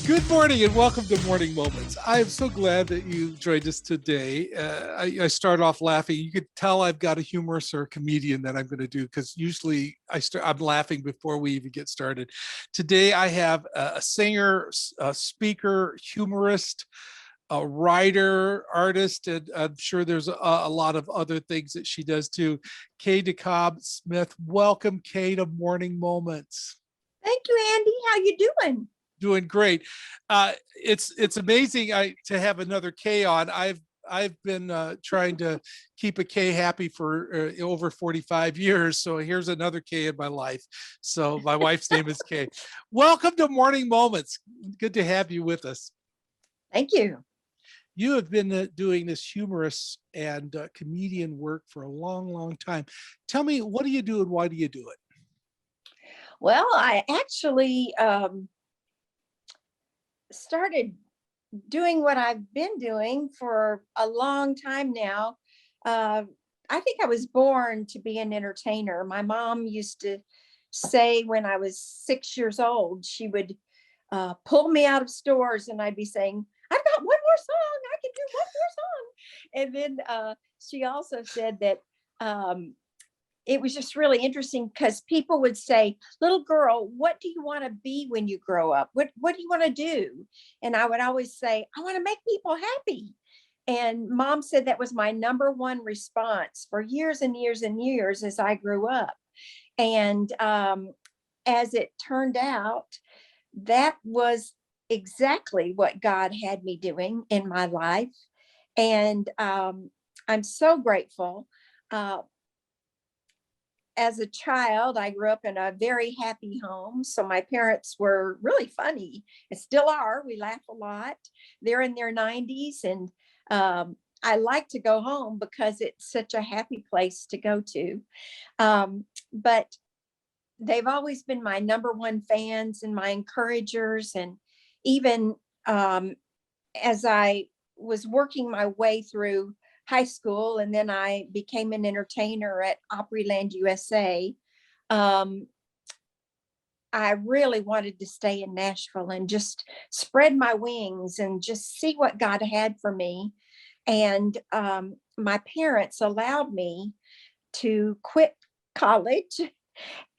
Good morning and welcome to Morning Moments. I am so glad that you joined us today. I start off laughing. You could tell I've got a humorist or a comedian that I'm going to do because usually I'm laughing before we even get started. Today I have a singer, a speaker, humorist, a writer, artist, and I'm sure there's a lot of other things that she does too. Kay DeKalb Smith, welcome Kay to Morning Moments. Thank you, Andy. How you doing? Doing great. It's amazing to have another K on. I've been trying to keep a K happy for over 45 years. So here's another K in my life. So my wife's name is Kay. Welcome to Morning Moments. Good to have you with us. Thank you. You have been doing this humorous and comedian work for a long, long time. Tell me, what do you do and why do you do it? Well, I actually started doing what I've been doing for a long time now. I think I was born to be an entertainer. My mom used to say when I was 6 years old, she would pull me out of stores and I'd be saying, I've got one more song. I can do one more song. And then she also said that it was just really interesting because people would say, little girl, what do you want to be when you grow up? What do you want to do? And I would always say, I want to make people happy. And mom said that was my number one response for years and years and years as I grew up. And as it turned out, that was exactly what God had me doing in my life. And I'm so grateful. As a child, I grew up in a very happy home. So my parents were really funny and still are. We laugh a lot. They're in their 90s. And I like to go home because it's such a happy place to go to. But they've always been my number one fans and my encouragers. And even as I was working my way through high school, and then I became an entertainer at Opryland USA. I really wanted to stay in Nashville and just spread my wings and just see what God had for me. And my parents allowed me to quit college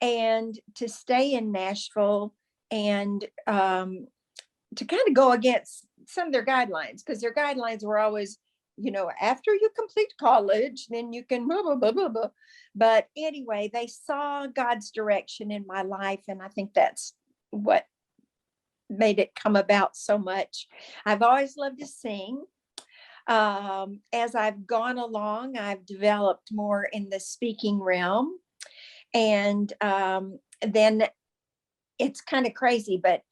and to stay in Nashville and to kind of go against some of their guidelines, because their guidelines were always, after you complete college, then you can blah, blah, blah, blah, blah. But anyway, they saw God's direction in my life. And I think that's what made it come about so much. I've always loved to sing. As I've gone along, I've developed more in the speaking realm. And then it's kind of crazy, but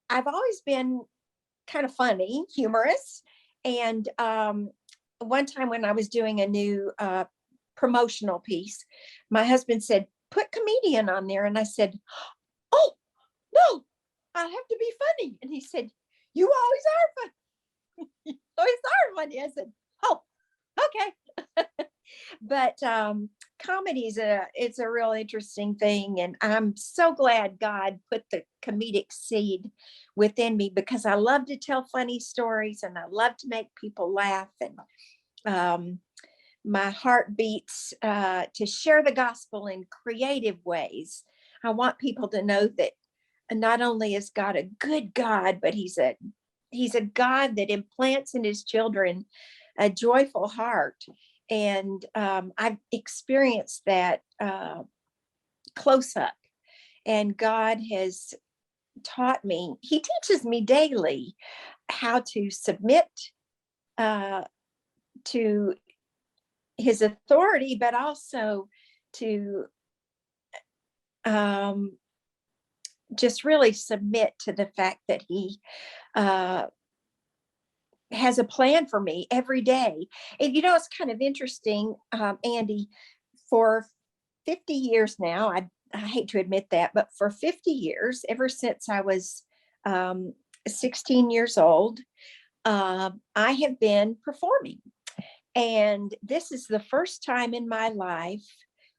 I've always been kind of funny, humorous. And one time when I was doing a new promotional piece, my husband said, put comedian on there. And I said, oh, no, I have to be funny. And he said, you always are funny. You always are funny. I said, oh, okay. But comedy it's a real interesting thing. And I'm so glad God put the comedic seed within me, because I love to tell funny stories and I love to make people laugh. And my heart beats to share the gospel in creative ways. I want people to know that not only is God a good God, but he's a God that implants in his children a joyful heart. And I've experienced that close up. And God has taught me, he teaches me daily how to submit to his authority, but also to just really submit to the fact that he has a plan for me every day. And it's kind of interesting, Andy, for 50 years now, I hate to admit that, but for 50 years, ever since I was 16 years old, I have been performing. And this is the first time in my life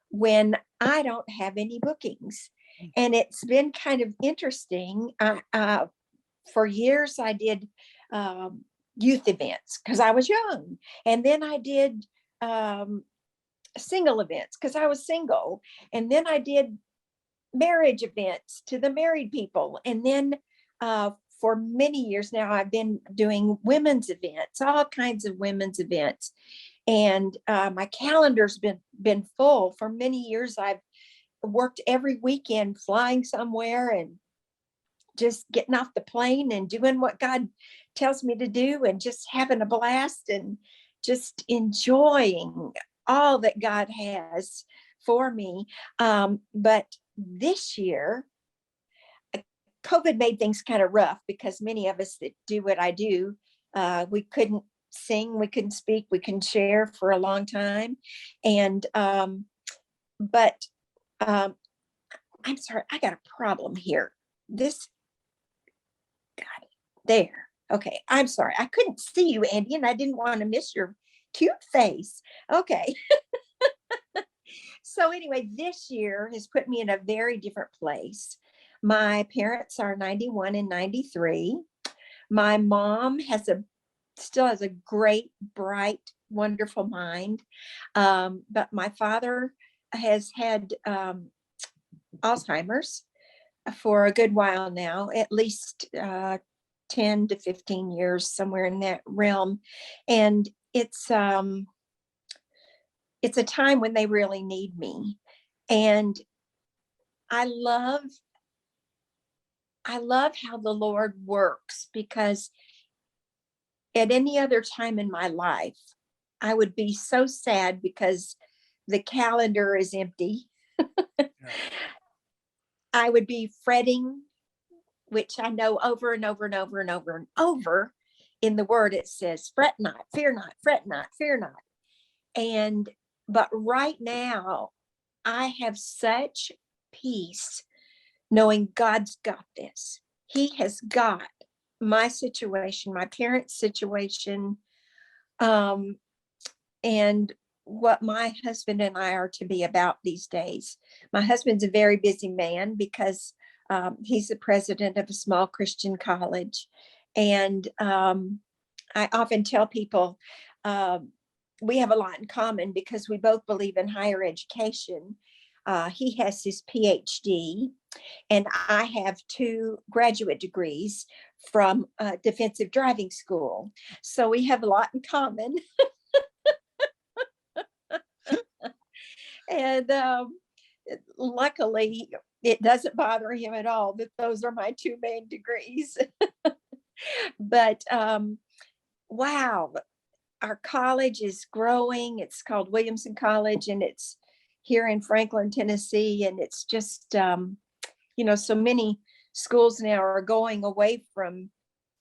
when I don't have any bookings. And it's been kind of interesting. for years I did youth events because I was young. And then I did single events because I was single. And then I did marriage events to the married people. And then for many years now, I've been doing women's events, all kinds of women's events. And my calendar's been full. For many years. I've worked every weekend flying somewhere and just getting off the plane and doing what God tells me to do and just having a blast and just enjoying all that God has for me. But this year, COVID made things kind of rough because many of us that do what I do, we couldn't sing, we couldn't speak, we couldn't share for a long time. And, but I'm sorry, I got a problem here. This, got it there. Okay, I'm sorry. I couldn't see you, Andy, and I didn't want to miss your cute face. Okay. So anyway, this year has put me in a very different place. My parents are 91 and 93. My mom still has a great, bright, wonderful mind. But my father has had Alzheimer's for a good while now, at least 10 to 15 years, somewhere in that realm. And it's a time when they really need me. And I love how the Lord works, because at any other time in my life, I would be so sad because the calendar is empty. Yeah. I would be fretting, which I know over and over and over and over and over in the word, it says, fret not, fear not, fret not, fear not. But right now, I have such peace knowing God's got this. He has got my situation, my parents' situation, and what my husband and I are to be about these days. My husband's a very busy man because he's the president of a small Christian college. And I often tell people we have a lot in common because we both believe in higher education. He has his PhD, and I have 2 graduate degrees from defensive driving school. So we have a lot in common. And luckily, it doesn't bother him at all that those are my 2 main degrees. But wow, our college is growing. It's called Williamson College, and it's here in Franklin, Tennessee. And it's just, so many schools now are going away from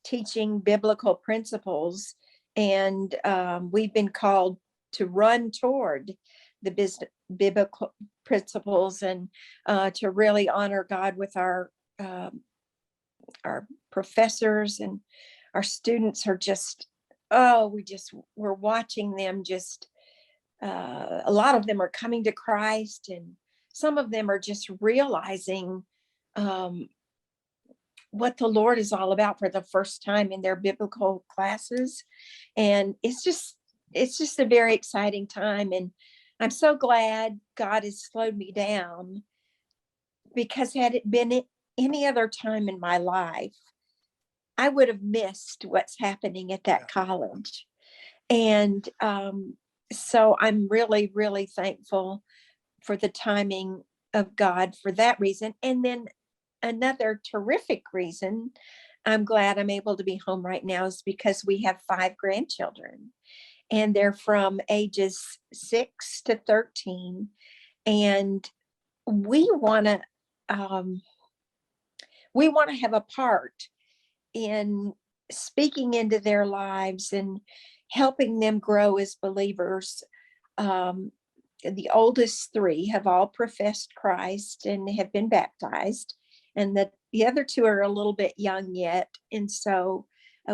teaching biblical principles. And we've been called to run toward the biblical principles and to really honor God with our professors, and our students are just, we're watching them just, a lot of them are coming to Christ, and some of them are just realizing what the Lord is all about for the first time in their biblical classes. And it's just a very exciting time. And I'm so glad God has slowed me down, because had it been any other time in my life, I would have missed what's happening at that college. And so I'm really, really thankful for the timing of God for that reason. And then another terrific reason I'm glad I'm able to be home right now is because we have 5 grandchildren, and they're from ages 6 to 13. And we want to have a part in speaking into their lives and helping them grow as believers. The oldest 3 have all professed Christ and have been baptized, and the other 2 are a little bit young yet. And so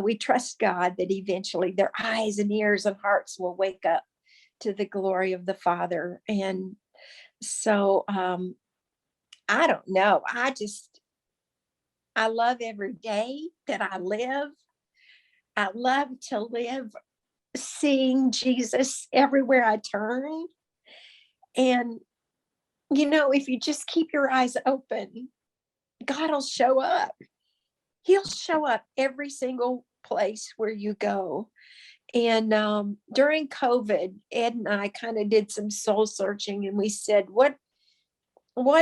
we trust God that eventually their eyes and ears and hearts will wake up to the glory of the Father. And so I don't know. I love every day that I live. I love to live seeing Jesus everywhere I turn. And, if you just keep your eyes open, God will show up. He'll show up every single place where you go. And during COVID, Ed and I kind of did some soul searching, and we said, what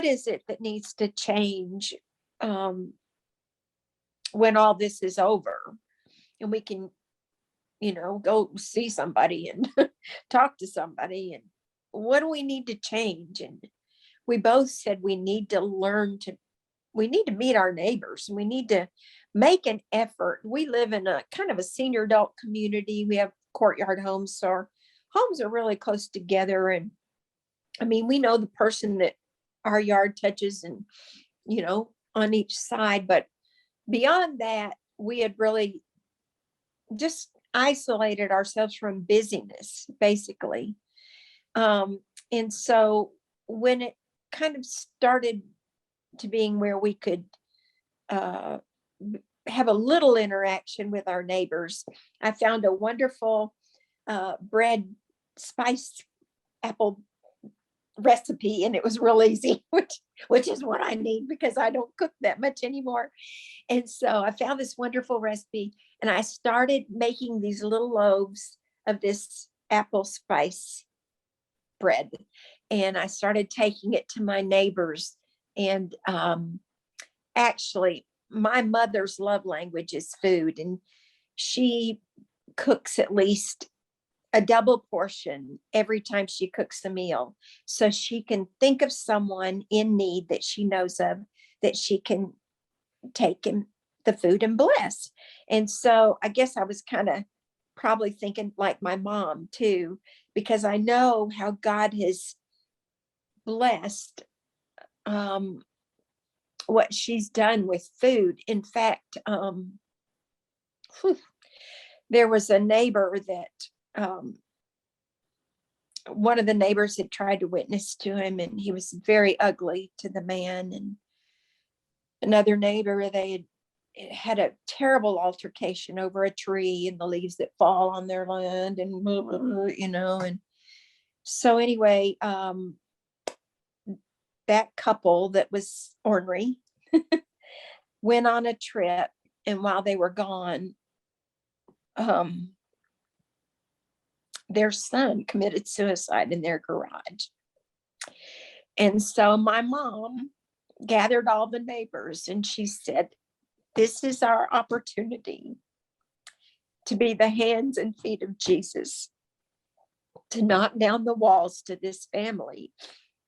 is it that needs to change um, when all this is over? And we can, go see somebody and talk to somebody. And what do we need to change? And we both said we need to meet our neighbors. We need to make an effort. We live in a kind of a senior adult community. We have courtyard homes, so our homes are really close together. And I mean, we know the person that our yard touches and, on each side. But beyond that, we had really just isolated ourselves from busyness, basically. And so when it kind of started to being where we could have a little interaction with our neighbors, I found a wonderful bread spice apple recipe, and it was real easy, which is what I need because I don't cook that much anymore. And so I found this wonderful recipe, and I started making these little loaves of this apple spice bread, and I started taking it to my neighbors. And actually, my mother's love language is food, and she cooks at least a double portion every time she cooks a meal, so she can think of someone in need that she knows of, that she can take in the food and bless. And so I guess I was kind of probably thinking like my mom too, because I know how God has blessed what she's done with food. In fact, there was a neighbor that one of the neighbors had tried to witness to him, and he was very ugly to the man. And another neighbor, they had a terrible altercation over a tree and the leaves that fall on their land, and and so anyway, that couple that was ornery went on a trip, and while they were gone, their son committed suicide in their garage. And so my mom gathered all the neighbors, and she said, this is our opportunity to be the hands and feet of Jesus, to knock down the walls to this family.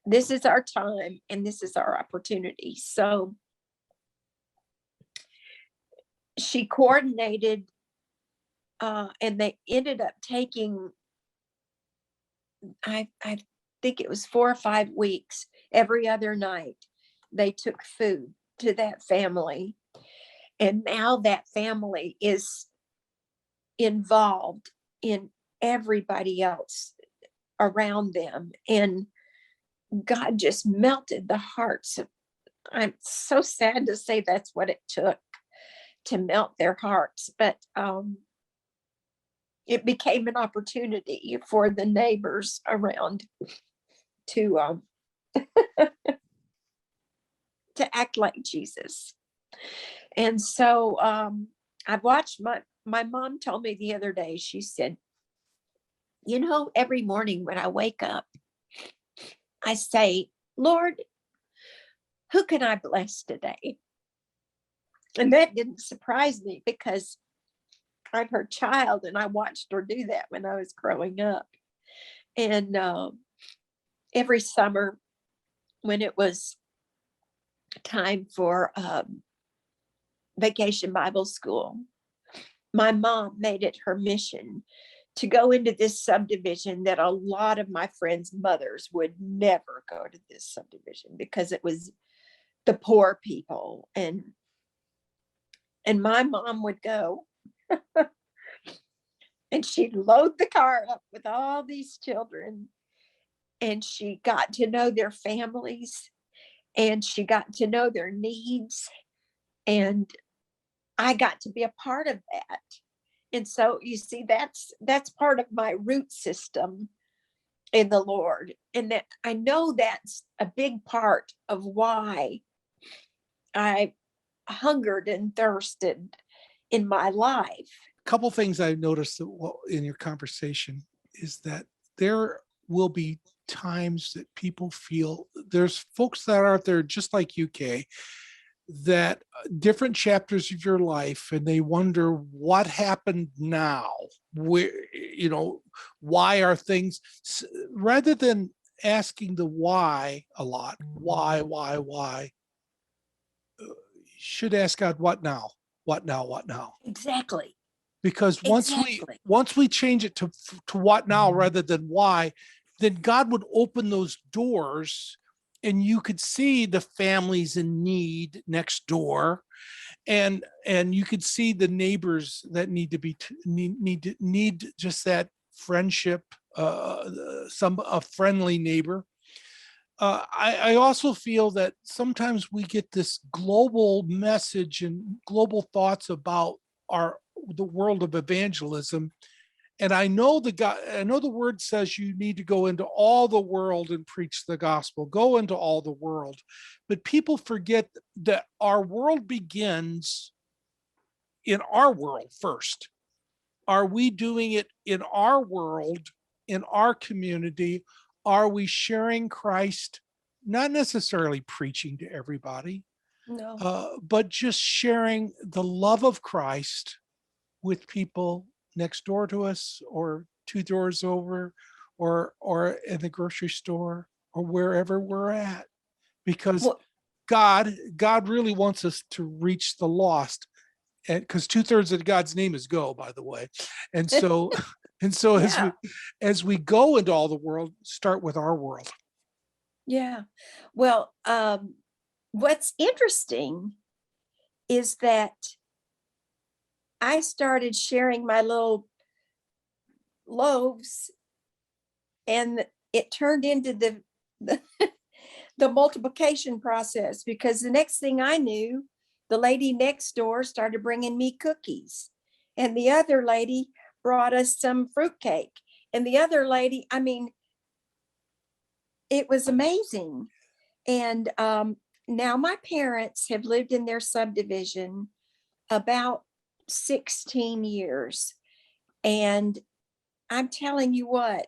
This is our time, and this is our opportunity. So she coordinated, and they ended up taking, I think it was 4 or 5 weeks, every other night, they took food to that family. And now that family is involved in everybody else around them. And God just melted the hearts of, I'm so sad to say that's what it took to melt their hearts. But it became an opportunity for the neighbors around to to act like Jesus. And so I've watched my mom told me the other day, she said, every morning when I wake up, I say, Lord, who can I bless today? And that didn't surprise me because I'm her child, and I watched her do that when I was growing up. And every summer when it was time for Vacation Bible School, my mom made it her mission to go into this subdivision that a lot of my friends' mothers would never go to, this subdivision, because it was the poor people. And my mom would go and she'd load the car up with all these children, and she got to know their families, and she got to know their needs. And I got to be a part of that. And so you see, that's part of my root system in the Lord. And that I know that's a big part of why I hungered and thirsted in my life. A couple things I've noticed in your conversation is that there will be times that people feel there's folks that are out there just like UK that different chapters of your life, and they wonder what happened now, where, why are things, rather than asking the why a lot, why, should ask God, what now, what now. Exactly. Because Exactly. once we change it to what now rather than why, then God would open those doors and you could see the families in need next door, and you could see the neighbors that need to be need just that friendship, a friendly neighbor. I also feel that sometimes we get this global message and global thoughts about the world of evangelism. And I know the word says you need to go into all the world and preach the gospel, go into all the world. But people forget that our world begins in our world first. Are we doing it in our world, in our community? Are we sharing Christ? Not necessarily preaching to everybody, No. but just sharing the love of Christ with people next door to us, or two doors over, or in the grocery store, or wherever we're at. Because Well, God really wants us to reach the lost. And because 2/3 of God's name is go, by the way. And so yeah. as we go into all the world, start with our world. Yeah. Well, what's interesting is that I started sharing my little loaves, and it turned into the, the multiplication process, because the next thing I knew, the lady next door started bringing me cookies, and the other lady brought us some fruitcake, and the other lady, I mean, it was amazing. And now my parents have lived in their subdivision about 16 years. And I'm telling you what,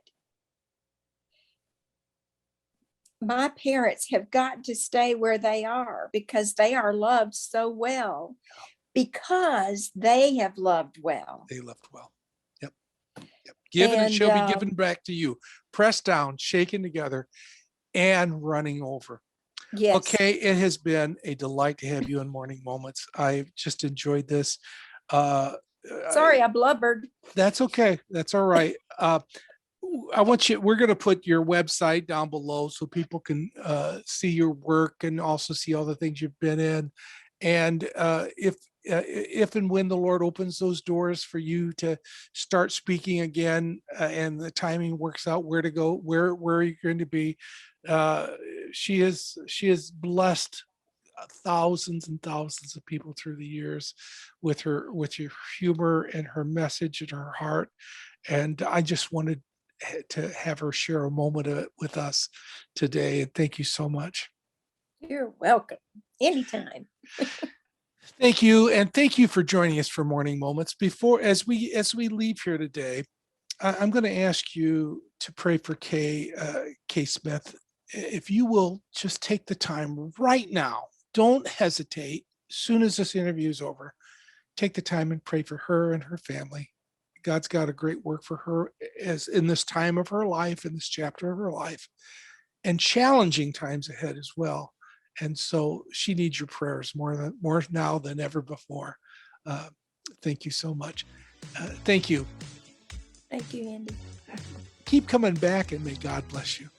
my parents have got to stay where they are because they are loved so well, because they have loved well. They loved well. Yep. Given it shall be given back to you, pressed down, shaken together, and running over. Yes. Okay, it has been a delight to have you in Morning Moments. I've just enjoyed this. Sorry, I blubbered. That's okay. That's all right. We're going to put your website down below so people can see your work and also see all the things you've been in. And if and when the Lord opens those doors for you to start speaking again, and the timing works out, where to go, where are you going to be? She has blessed thousands and thousands of people through the years with your humor and her message and her heart. And I just wanted to have her share a moment of it with us today. And thank you so much. You're welcome. Anytime. Thank you. And thank you for joining us for Morning Moments. As we leave here today, I'm going to ask you to pray for Kay Smith. If you will just take the time right now, don't hesitate. As soon as this interview is over, take the time and pray for her and her family. God's got a great work for her as in this time of her life, in this chapter of her life, and challenging times ahead as well. And so she needs your prayers more now than ever before. Thank you so much. Thank you. Thank you, Andy. Keep coming back, and may God bless you.